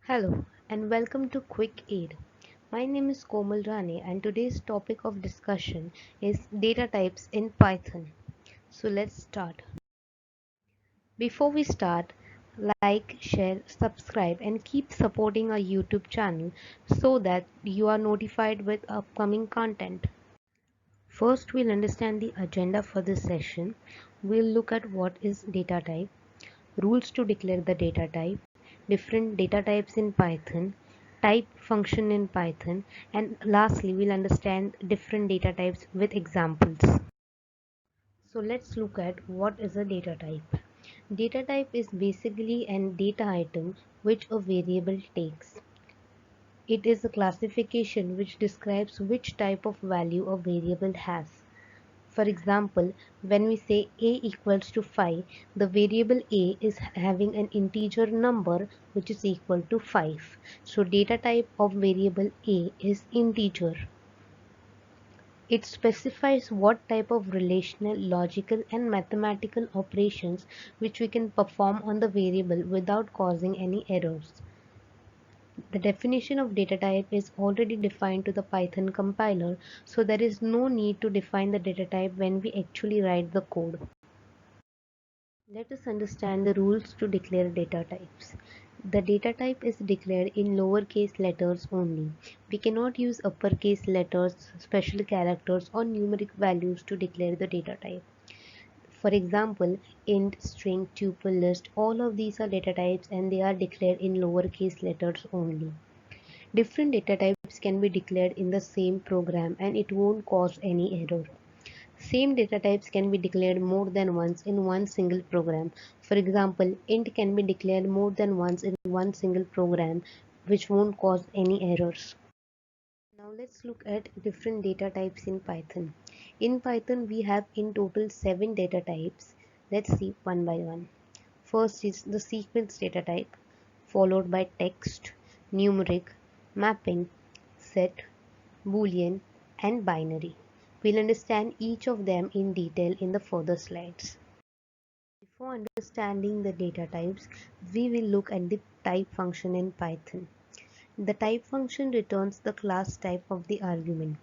Hello and welcome to Quick Aid. My name is Komal Rane and today's topic of discussion is data types in Python. So let's start. Before we start, like, share, subscribe and keep supporting our YouTube channel so that you are notified with upcoming content. First, we'll understand the agenda for this session. We'll look at what is data type, rules to declare the data type, different data types in Python, type function in Python, and lastly we'll understand different data types with examples. So let's look at what is a data type. Data type is basically an data item which a variable takes. It is a classification which describes which type of value a variable has. For example, when we say a equals to 5, the variable a is having an integer number which is equal to 5. So data type of variable a is integer. It specifies what type of relational, logical and mathematical operations which we can perform on the variable without causing any errors. The definition of data type is already defined to the Python compiler, so there is no need to define the data type when we actually write the code. Let us understand the rules to declare data types. The data type is declared in lowercase letters only. We cannot use uppercase letters, special characters or numeric values to declare the data type. For example, int, string, tuple, list, all of these are data types and they are declared in lowercase letters only. Different data types can be declared in the same program and it won't cause any error. Same data types can be declared more than once in one single program. For example, int can be declared more than once in one single program, which won't cause any errors. Now let's look at different data types in Python. In Python, we have in total 7 data types. Let's see one by one. First is the sequence data type, followed by text, numeric, mapping, set, boolean, and binary. We'll understand each of them in detail in the further slides. Before understanding the data types, we will look at the type function in Python. The type function returns the class type of the argument.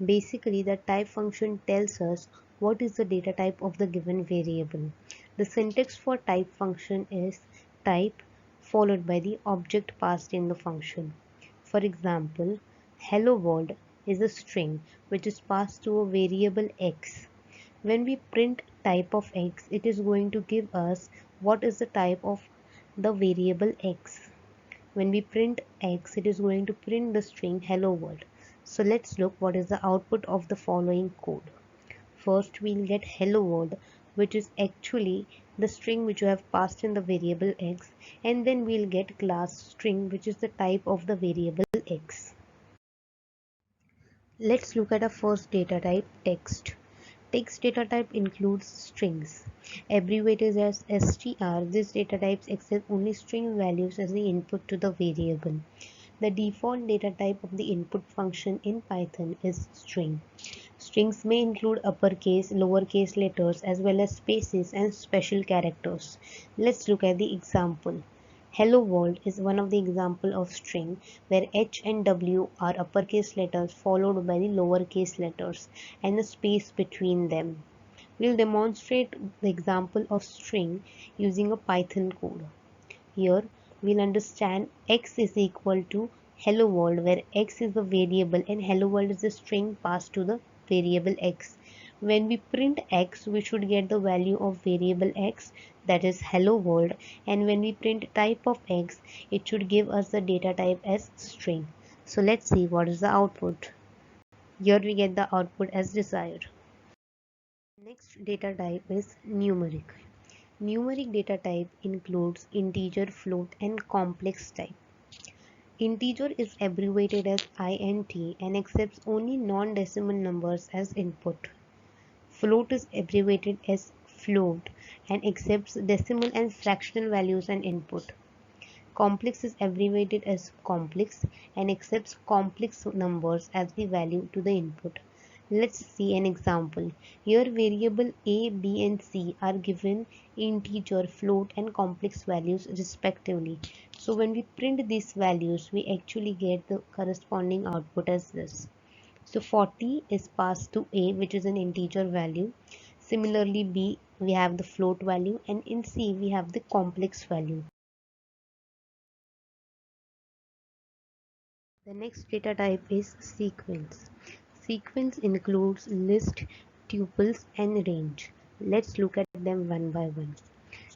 Basically, the type function tells us what is the data type of the given variable. The syntax for type function is type followed by the object passed in the function. For example, hello world is a string which is passed to a variable x. When we print type of x, it is going to give us what is the type of the variable x. When we print x, it is going to print the string hello world. So let's look what is the output of the following code. First we'll get hello world, which is actually the string which you have passed in the variable x, and then we'll get class string, which is the type of the variable x. Let's look at our first data type, text. Text data type includes strings. Abbreviated as str, this data types accept only string values as the input to the variable. The default data type of the input function in Python is string. Strings may include uppercase, lowercase letters as well as spaces and special characters. Let's look at the example. Hello world is one of the example of string where H and W are uppercase letters followed by the lowercase letters and a space between them. We'll demonstrate the example of string using a Python code. Here we'll understand x is equal to hello world, where x is the variable and hello world is the string passed to the variable x. When we print x, we should get the value of variable x, that is hello world, and when we print type of x, it should give us the data type as string. So let's see what is the output. Here we get the output as desired. Next data type is numeric. Numeric data type includes integer, float, and complex type. Integer is abbreviated as int and accepts only non-decimal numbers as input. Float is abbreviated as float and accepts decimal and fractional values as input. Complex is abbreviated as complex and accepts complex numbers as the value to the input. Let's see an example. Here variable a, b and c are given integer, float and complex values respectively. So when we print these values, we actually get the corresponding output as this. So 40 is passed to a, which is an integer value. Similarly b, we have the float value, and in c we have the complex value. The next data type is sequence. Sequence includes list, tuples and range. Let's look at them one by one.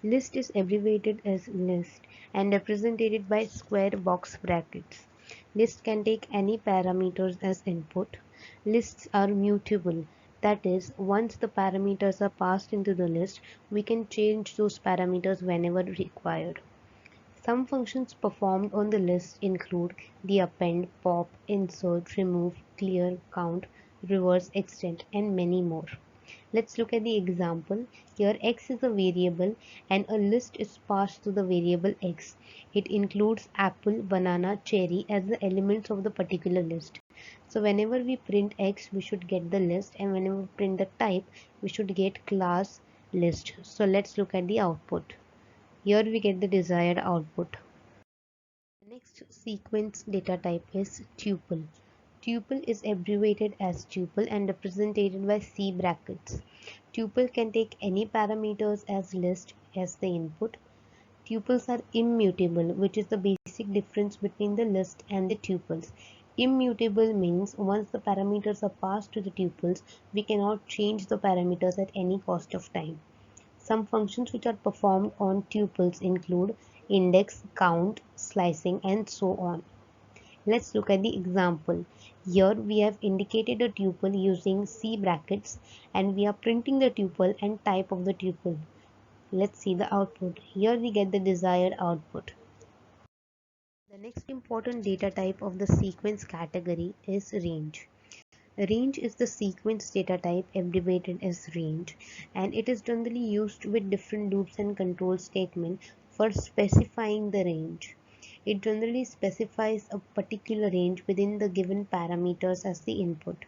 List is abbreviated as list and represented by square box brackets. List can take any parameters as input. Lists are mutable. That is, once the parameters are passed into the list, we can change those parameters whenever required. Some functions performed on the list include the append, pop, insert, remove, clear, count, reverse, extend, and many more. Let's look at the example. Here x is a variable and a list is passed to the variable x. It includes apple, banana, cherry as the elements of the particular list. So whenever we print x, we should get the list, and whenever we print the type, we should get class list. So let's look at the output. Here we get the desired output. The next sequence data type is tuple. Tuple is abbreviated as tuple and represented by C brackets. Tuple can take any parameters as list as the input. Tuples are immutable, which is the basic difference between the list and the tuples. Immutable means once the parameters are passed to the tuples, we cannot change the parameters at any cost of time. Some functions which are performed on tuples include index, count, slicing, and so on. Let's look at the example. Here we have indicated a tuple using C brackets and we are printing the tuple and type of the tuple. Let's see the output. Here we get the desired output. The next important data type of the sequence category is range. Range is the sequence data type abbreviated as range, and it is generally used with different loops and control statement for specifying the range. It generally specifies a particular range within the given parameters as the input.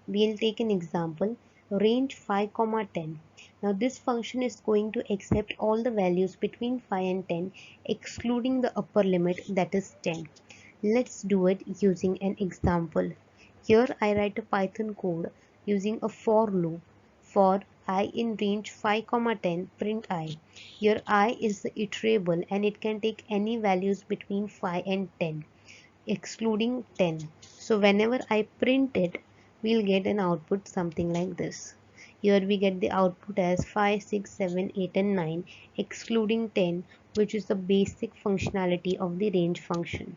We'll take an example, range 5, 10. Now this function is going to accept all the values between 5 and 10 excluding the upper limit, that is 10. Let's do it using an example. Here I write a Python code using a for loop. For I in range 5, 10 print I. Here I is the iterable and it can take any values between 5 and 10 excluding 10. So whenever I print it, we'll get an output something like this. Here we get the output as 5, 6, 7, 8 and 9 excluding 10, which is the basic functionality of the range function.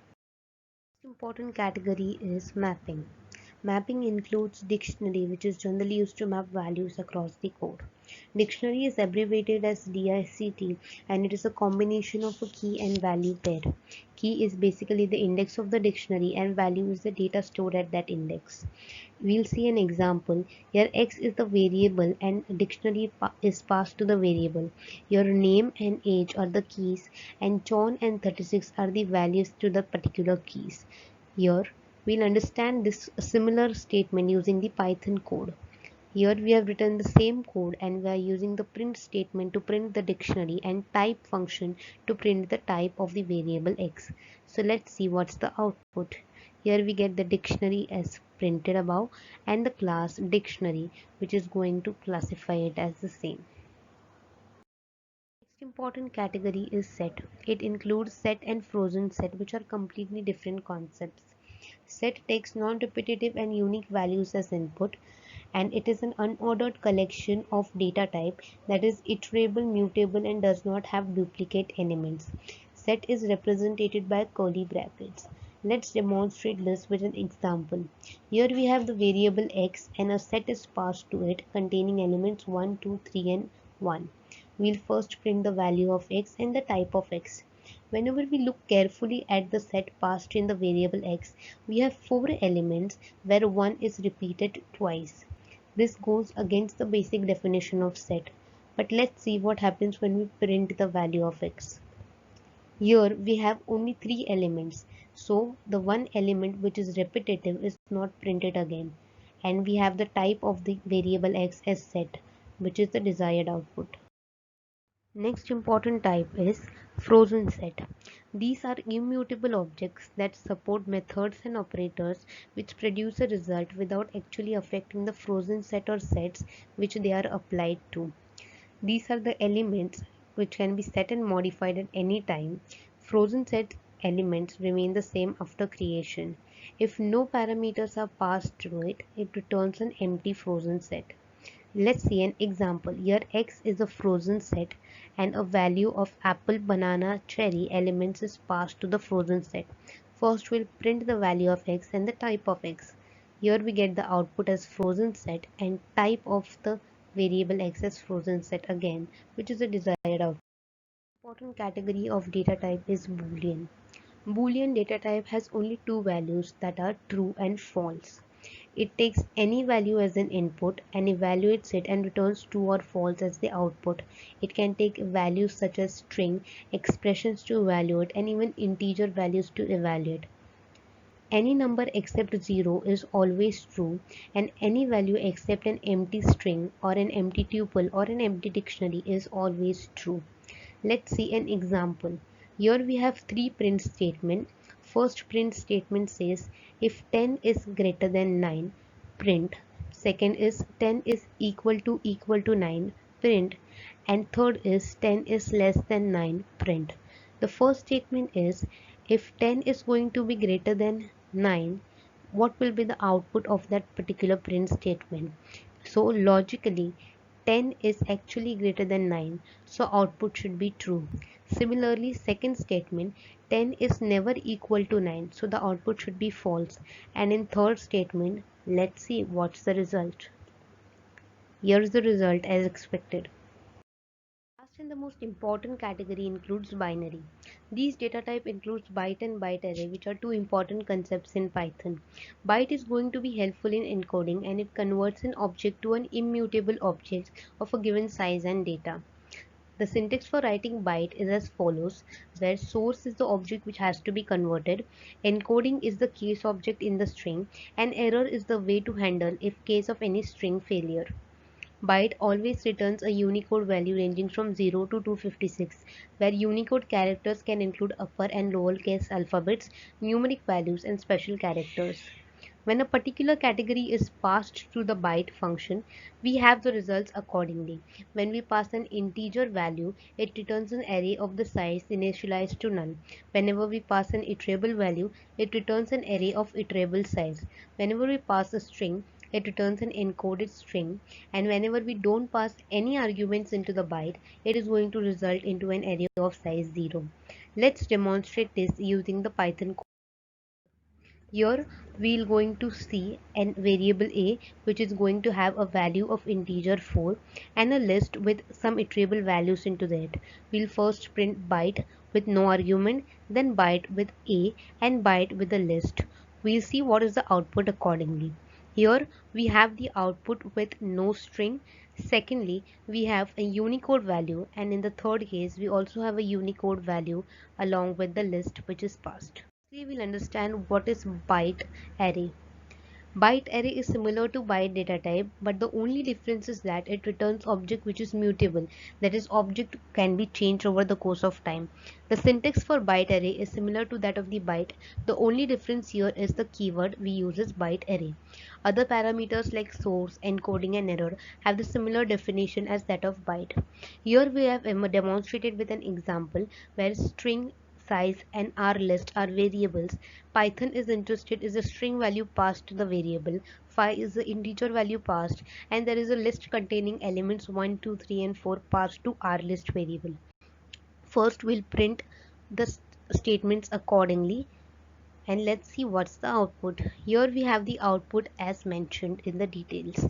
Important category is mapping. Mapping includes dictionary, which is generally used to map values across the code. Dictionary is abbreviated as DICT and it is a combination of a key and value pair. Key is basically the index of the dictionary and value is the data stored at that index. We'll see an example. Here x is the variable and dictionary is passed to the variable. Your name and age are the keys and John and 36 are the values to the particular keys. Here we'll understand this similar statement using the Python code. Here we have written the same code and we are using the print statement to print the dictionary and type function to print the type of the variable x. So let's see what's the output. Here we get the dictionary as printed above and the class dictionary, which is going to classify it as the same. Next important category is set. It includes set and frozen set, which are completely different concepts. Set takes non-repetitive and unique values as input, and it is an unordered collection of data type that is iterable, mutable, and does not have duplicate elements. Set is represented by curly brackets. Let's demonstrate this with an example. Here we have the variable x and a set is passed to it containing elements 1, 2, 3 and 1. We'll first print the value of x and the type of x. Whenever we look carefully at the set passed in the variable x, we have 4 elements where 1 is repeated twice. This goes against the basic definition of set. But let's see what happens when we print the value of x. Here we have only 3 elements, so the one element which is repetitive is not printed again. and we have the type of the variable x as set, which is the desired output. Next important type is frozen set. These are immutable objects that support methods and operators which produce a result without actually affecting the frozen set or sets which they are applied to. These are the elements which can be set and modified at any time. Frozen set elements remain the same after creation. If no parameters are passed through it, it returns an empty frozen set. Let's see an example. Here x is a frozen set and a value of apple, banana, cherry elements is passed to the frozen set. First we'll print the value of x and the type of x. Here we get the output as frozen set and type of the variable x as frozen set again, which is the desired output. Important category of data type is Boolean. Boolean data type has only two values, that are true and false. It takes any value as an input and evaluates it and returns true or false as the output. It can take values such as string, expressions to evaluate, and even integer values to evaluate. Any number except 0 is always true, and any value except an empty string or an empty tuple or an empty dictionary is always true. Let's see an example. Here we have three print statements. First print statement says if 10 is greater than 9, print. Second is 10 is equal to 9, print. And third is 10 is less than 9, print. The first statement is if 10 is going to be greater than 9, what will be the output of that particular print statement? So logically 10 is actually greater than 9, so output should be true. Similarly, second statement, 10 is never equal to 9, so the output should be false. And in third statement, let's see what's the result. Here's the result as expected. Last and the most important category includes binary. These data type includes byte and byte array, which are two important concepts in Python. Byte is going to be helpful in encoding, and it converts an object to an immutable object of a given size and data. The syntax for writing byte is as follows, where source is the object which has to be converted, encoding is the case object in the string, and error is the way to handle if case of any string failure. Byte always returns a Unicode value ranging from 0 to 256, where Unicode characters can include upper and lowercase alphabets, numeric values, and special characters. When a particular category is passed through the byte function, we have the results accordingly. When we pass an integer value, it returns an array of the size initialized to null. Whenever we pass an iterable value, it returns an array of iterable size. Whenever we pass a string, it returns an encoded string, and whenever we don't pass any arguments into the byte, it is going to result into an array of size 0. Let's demonstrate this using the Python code. Here we are going to see a variable a which is going to have a value of integer 4 and a list with some iterable values into that. We'll first print byte with no argument, then byte with a, and byte with a list. We'll see what is the output accordingly. Here we have the output with no string. Secondly, we have a Unicode value, and in the third case we also have a Unicode value along with the list which is passed. We will understand what is byte array. Byte array is similar to byte data type, but the only difference is that it returns object which is mutable, that is object can be changed over the course of time. The syntax for byte array is similar to that of the byte. The only difference here is the keyword we use is byte array. Other parameters like source, encoding, and error have the similar definition as that of byte. Here we have demonstrated with an example where string, size, and rlist are variables. Python is interested is the string value passed to the variable, phi is the integer value passed, and there is a list containing elements 1, 2, 3, and 4 passed to rlist variable. First we'll print the statements accordingly, and let's see what's the output. Here we have the output as mentioned in the details.